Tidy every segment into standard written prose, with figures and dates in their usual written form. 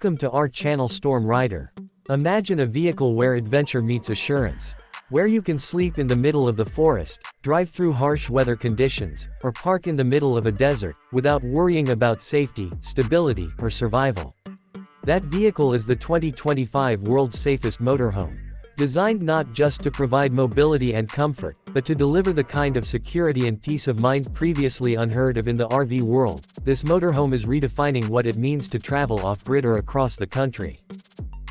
Welcome to our channel Storm Rider. Imagine a vehicle where adventure meets assurance. Where you can sleep in the middle of the forest, drive through harsh weather conditions, or park in the middle of a desert, without worrying about safety, stability, or survival. That vehicle is the 2025 world's safest motorhome. Designed not just to provide mobility and comfort, but to deliver the kind of security and peace of mind previously unheard of in the RV world, this motorhome is redefining what it means to travel off-grid or across the country.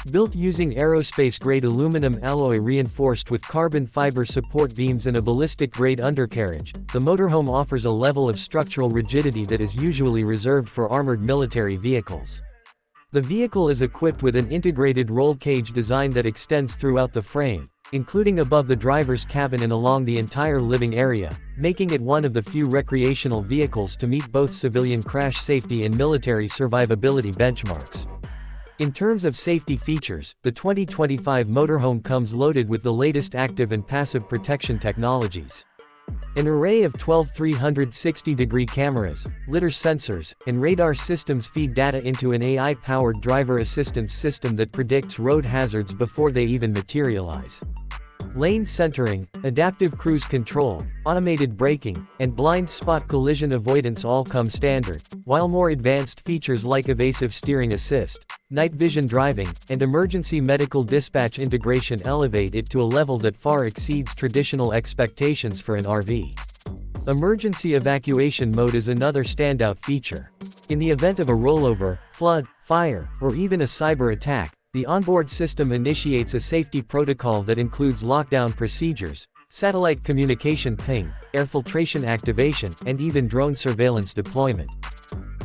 Built using aerospace-grade aluminum alloy reinforced with carbon fiber support beams and a ballistic-grade undercarriage, the motorhome offers a level of structural rigidity that is usually reserved for armored military vehicles. The vehicle is equipped with an integrated roll cage design that extends throughout the frame, including above the driver's cabin and along the entire living area, making it one of the few recreational vehicles to meet both civilian crash safety and military survivability benchmarks. In terms of safety features, the 2025 motorhome comes loaded with the latest active and passive protection technologies. An array of 12 360-degree cameras, lidar sensors, and radar systems feed data into an AI-powered driver assistance system that predicts road hazards before they even materialize. Lane centering, adaptive cruise control, automated braking, and blind spot collision avoidance all come standard, while more advanced features like evasive steering assist, night vision driving, and emergency medical dispatch integration elevate it to a level that far exceeds traditional expectations for an RV. Emergency evacuation mode is another standout feature. In the event of a rollover, flood, fire, or even a cyber attack, the onboard system initiates a safety protocol that includes lockdown procedures, satellite communication ping, air filtration activation, and even drone surveillance deployment.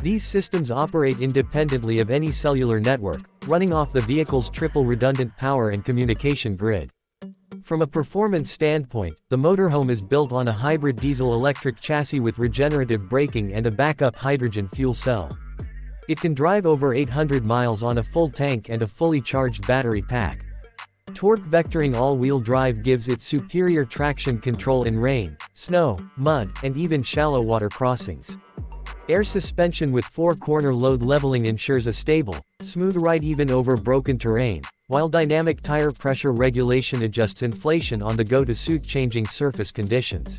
These systems operate independently of any cellular network, running off the vehicle's triple redundant power and communication grid. From a performance standpoint, the motorhome is built on a hybrid diesel-electric chassis with regenerative braking and a backup hydrogen fuel cell. It can drive over 800 miles on a full tank and a fully charged battery pack. Torque vectoring all-wheel drive gives it superior traction control in rain, snow, mud, and even shallow water crossings. Air suspension with four-corner load leveling ensures a stable, smooth ride even over broken terrain, while dynamic tire pressure regulation adjusts inflation on the go to suit changing surface conditions.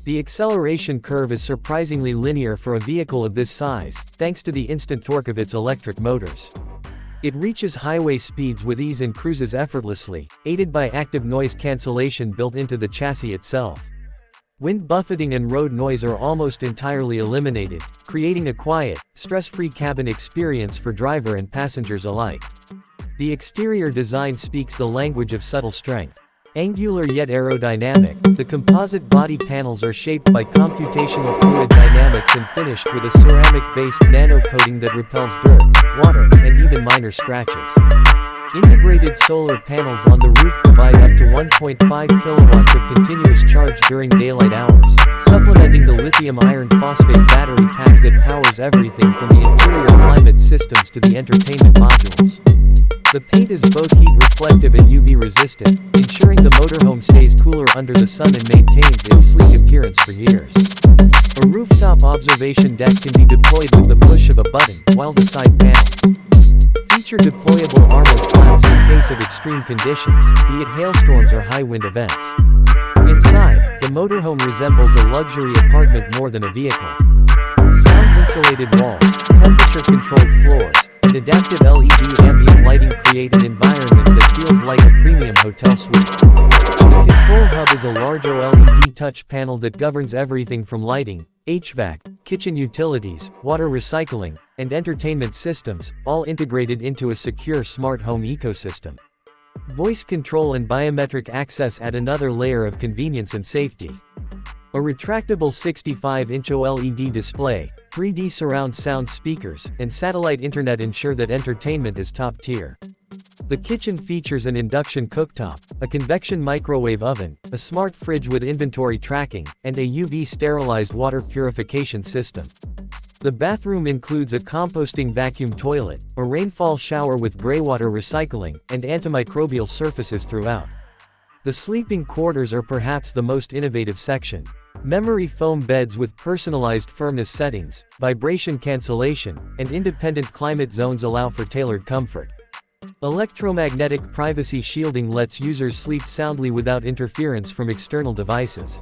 The acceleration curve is surprisingly linear for a vehicle of this size, thanks to the instant torque of its electric motors. It reaches highway speeds with ease and cruises effortlessly, aided by active noise cancellation built into the chassis itself. Wind buffeting and road noise are almost entirely eliminated, creating a quiet, stress-free cabin experience for driver and passengers alike. The exterior design speaks the language of subtle strength. Angular yet aerodynamic, the composite body panels are shaped by computational fluid dynamics and finished with a ceramic-based nano coating that repels dirt, water, and even minor scratches. Integrated solar panels on the roof provide up to 1.5 kilowatts of continuous charge during daylight hours, supplementing the lithium iron phosphate battery pack that powers everything from the interior climate systems to the entertainment modules. The paint is both heat reflective and UV resistant, ensuring the motorhome stays cooler under the sun and maintains its sleek appearance for years. A rooftop observation deck can be deployed with the push of a button, while the side panels feature deployable armor flaps in case of extreme conditions, be it hailstorms or high wind events. Inside, the motorhome resembles a luxury apartment more than a vehicle. Sound-insulated walls, temperature-controlled floors, and adaptive LED ambient lighting create an environment that feels like a premium hotel suite. The control hub is a large OLED touch panel that governs everything from lighting, HVAC, kitchen utilities, water recycling, and entertainment systems, all integrated into a secure smart home ecosystem. Voice control and biometric access add another layer of convenience and safety. A retractable 65-inch OLED display, 3D surround sound speakers, and satellite internet ensure that entertainment is top tier. The kitchen features an induction cooktop, a convection microwave oven, a smart fridge with inventory tracking, and a UV sterilized water purification system. The bathroom includes a composting vacuum toilet, a rainfall shower with graywater recycling, and antimicrobial surfaces throughout. The sleeping quarters are perhaps the most innovative section. Memory foam beds with personalized firmness settings, vibration cancellation, and independent climate zones allow for tailored comfort. Electromagnetic privacy shielding lets users sleep soundly without interference from external devices.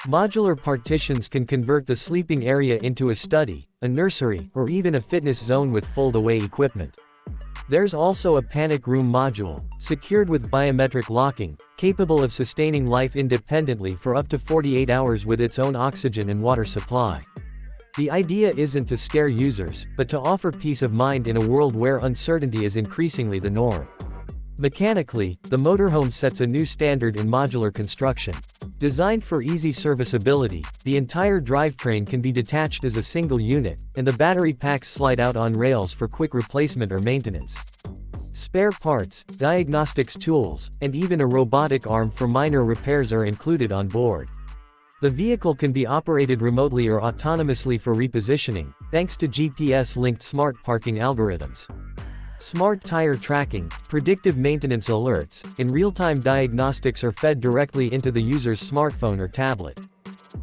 Modular partitions can convert the sleeping area into a study, a nursery, or even a fitness zone with fold-away equipment. There's also a panic room module, secured with biometric locking, capable of sustaining life independently for up to 48 hours with its own oxygen and water supply. The idea isn't to scare users, but to offer peace of mind in a world where uncertainty is increasingly the norm. Mechanically, the motorhome sets a new standard in modular construction. Designed for easy serviceability, the entire drivetrain can be detached as a single unit, and the battery packs slide out on rails for quick replacement or maintenance. Spare parts, diagnostics tools, and even a robotic arm for minor repairs are included on board. The vehicle can be operated remotely or autonomously for repositioning, thanks to GPS-linked smart parking algorithms. Smart tire tracking, predictive maintenance alerts, and real-time diagnostics are fed directly into the user's smartphone or tablet.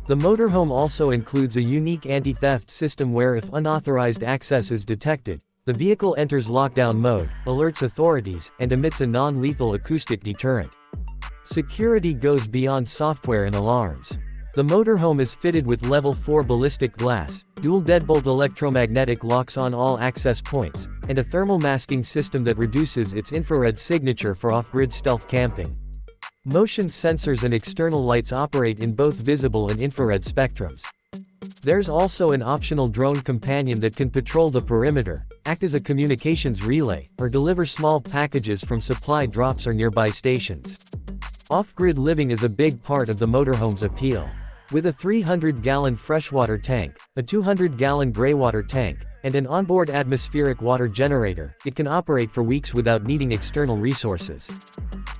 The motorhome also includes a unique anti-theft system where if unauthorized access is detected, the vehicle enters lockdown mode, alerts authorities, and emits a non-lethal acoustic deterrent. Security goes beyond software and alarms. The motorhome is fitted with level 4 ballistic glass, dual deadbolt electromagnetic locks on all access points, and a thermal masking system that reduces its infrared signature for off-grid stealth camping. Motion sensors and external lights operate in both visible and infrared spectrums. There's also an optional drone companion that can patrol the perimeter, act as a communications relay, or deliver small packages from supply drops or nearby stations. Off-grid living is a big part of the motorhome's appeal. With a 300-gallon freshwater tank, a 200-gallon greywater tank, and an onboard atmospheric water generator, it can operate for weeks without needing external resources.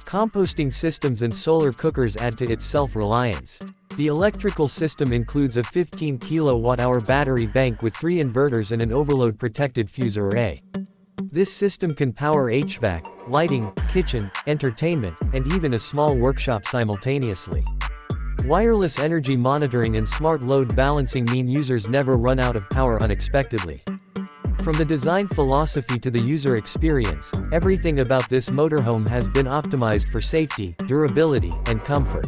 Composting systems and solar cookers add to its self-reliance. The electrical system includes a 15 kWh battery bank with 3 inverters and an overload-protected fuse array. This system can power HVAC, lighting, kitchen, entertainment, and even a small workshop simultaneously. Wireless energy monitoring and smart load balancing mean users never run out of power unexpectedly. From the design philosophy to the user experience, everything about this motorhome has been optimized for safety, durability, and comfort.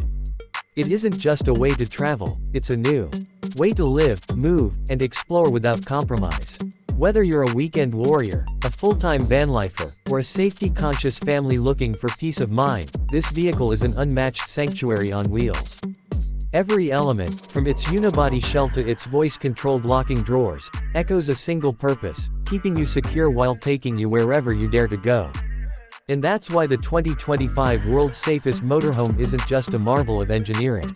It isn't just a way to travel, it's a new way to live, move, and explore without compromise. Whether you're a weekend warrior, a full-time van lifer, or a safety-conscious family looking for peace of mind, this vehicle is an unmatched sanctuary on wheels. Every element, from its unibody shell to its voice-controlled locking drawers, echoes a single purpose: keeping you secure while taking you wherever you dare to go. And that's why the 2025 World's Safest Motorhome isn't just a marvel of engineering.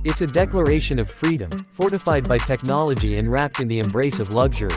It's a declaration of freedom, fortified by technology and wrapped in the embrace of luxury.